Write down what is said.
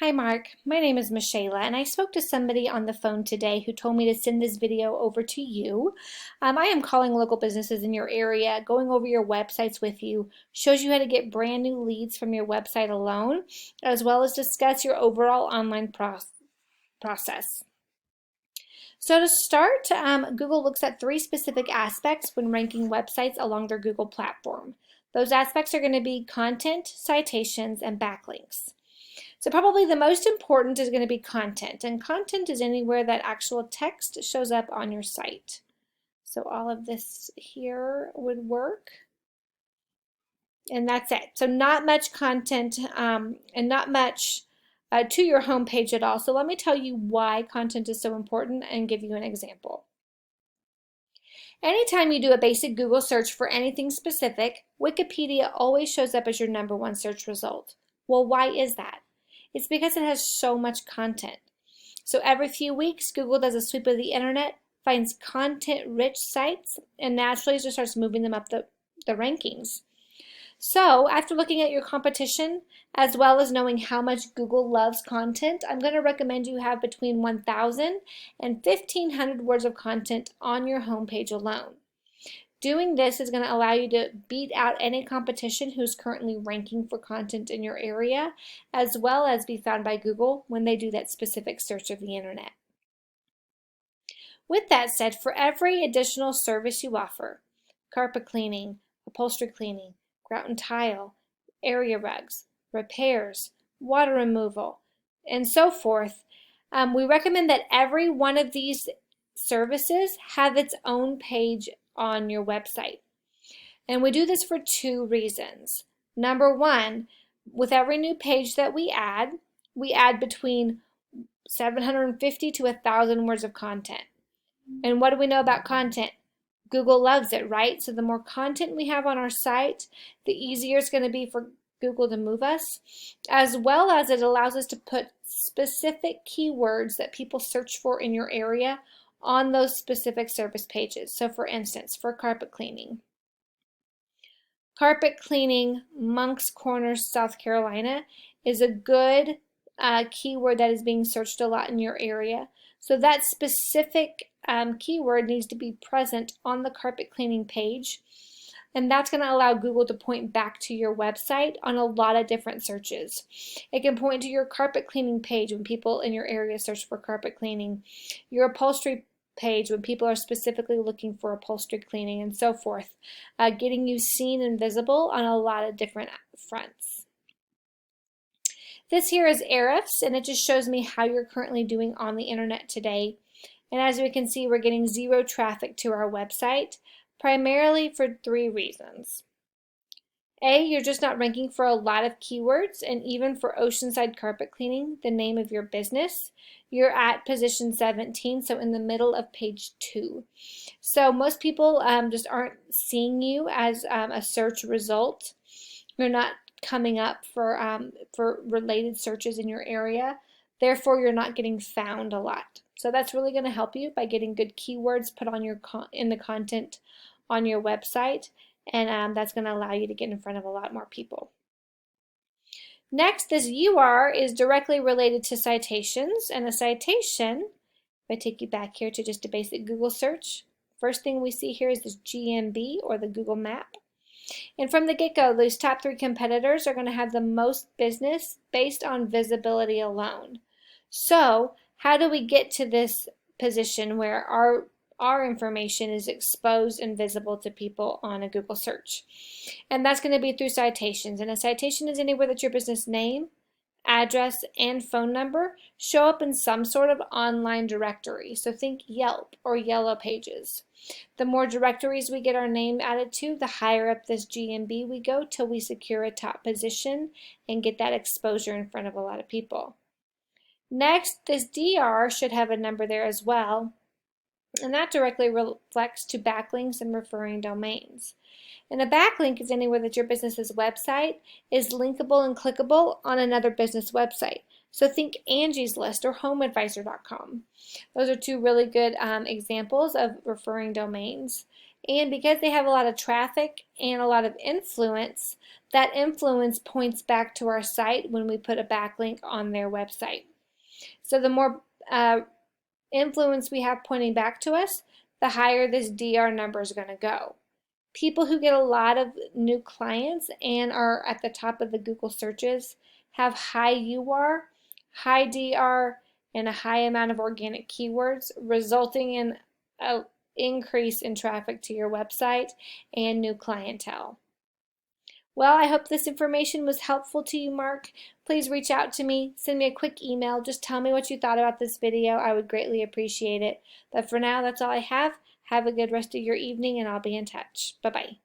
Hi Mark, my name is Michaela and I spoke to somebody on the phone today who told me to send this video over to you. I am calling local businesses in your area, going over your websites with you, shows you how to get brand new leads from your website alone, as well as discuss your overall online process. So to start, Google looks at three specific aspects when ranking websites along their Google platform. Those aspects are going to be content, citations, and backlinks. So probably the most important is going to be content, and content is anywhere that actual text shows up on your site. So all of this here would work, and that's it. So not much content and not much to your home page at all. So let me tell you why content is so important and give you an example. Anytime you do a basic Google search for anything specific, Wikipedia always shows up as your #1 search result. Well, why is that? It's because it has so much content. So every few weeks, Google does a sweep of the internet, finds content-rich sites, and naturally just starts moving them up the rankings. So after looking at your competition, as well as knowing how much Google loves content, I'm going to recommend you have between 1,000 and 1,500 words of content on your homepage alone. Doing this is going to allow you to beat out any competition who's currently ranking for content in your area, as well as be found by Google when they do that specific search of the internet. With that said, for every additional service you offer, carpet cleaning, upholstery cleaning, grout and tile, area rugs, repairs, water removal, and so forth, we recommend that every one of these services have its own page on your website. And we do this for two reasons. Number one, with every new page that we add between 750 to 1,000 words of content. And what do we know about content? Google loves it, right? So the more content we have on our site, the easier it's going to be for Google to move us, as well as it allows us to put specific keywords that people search for in your area on those specific service pages. So for instance, for carpet cleaning, Moncks Corners, South Carolina is a good keyword that is being searched a lot in your area. So that specific keyword needs to be present on the carpet cleaning page. And that's going to allow Google to point back to your website on a lot of different searches. It can point to your carpet cleaning page when people in your area search for carpet cleaning, your upholstery page when people are specifically looking for upholstery cleaning, and so forth, getting you seen and visible on a lot of different fronts. This here is Ahrefs, and it just shows me how you're currently doing on the internet today. And as we can see, we're getting 0 traffic to our website, primarily for 3 reasons. A, you're just not ranking for a lot of keywords, and even for Oceanside carpet cleaning, the name of your business, you're at position 17, so in the middle of page 2. So most people just aren't seeing you as a search result. You're not coming up for related searches in your area. Therefore, you're not getting found a lot. So that's really going to help you by getting good keywords put on your in the content on your website, and that's going to allow you to get in front of a lot more people. Next, this UR is directly related to citations, and a citation, if I take you back here to just a basic Google search, first thing we see here is this GMB, or the Google map. And from the get-go, those top 3 competitors are going to have the most business based on visibility alone. So how do we get to this position where our information is exposed and visible to people on a Google search? And that's going to be through citations. And a citation is anywhere that your business name, address, and phone number show up in some sort of online directory. So think Yelp or Yellow Pages. The more directories we get our name added to, the higher up this GMB we go till we secure a top position and get that exposure in front of a lot of people. Next, this DR should have a number there as well, and that directly reflects to backlinks and referring domains. And a backlink is anywhere that your business's website is linkable and clickable on another business website. So think Angie's List or HomeAdvisor.com. Those are 2 really good examples of referring domains. And because they have a lot of traffic and a lot of influence, that influence points back to our site when we put a backlink on their website. So the more influence we have pointing back to us, the higher this DR number is going to go. People who get a lot of new clients and are at the top of the Google searches have high UR, high DR, and a high amount of organic keywords, resulting in an increase in traffic to your website and new clientele. Well, I hope this information was helpful to you, Mark. Please reach out to me. Send me a quick email. Just tell me what you thought about this video. I would greatly appreciate it. But for now, that's all I have. Have a good rest of your evening, and I'll be in touch. Bye-bye.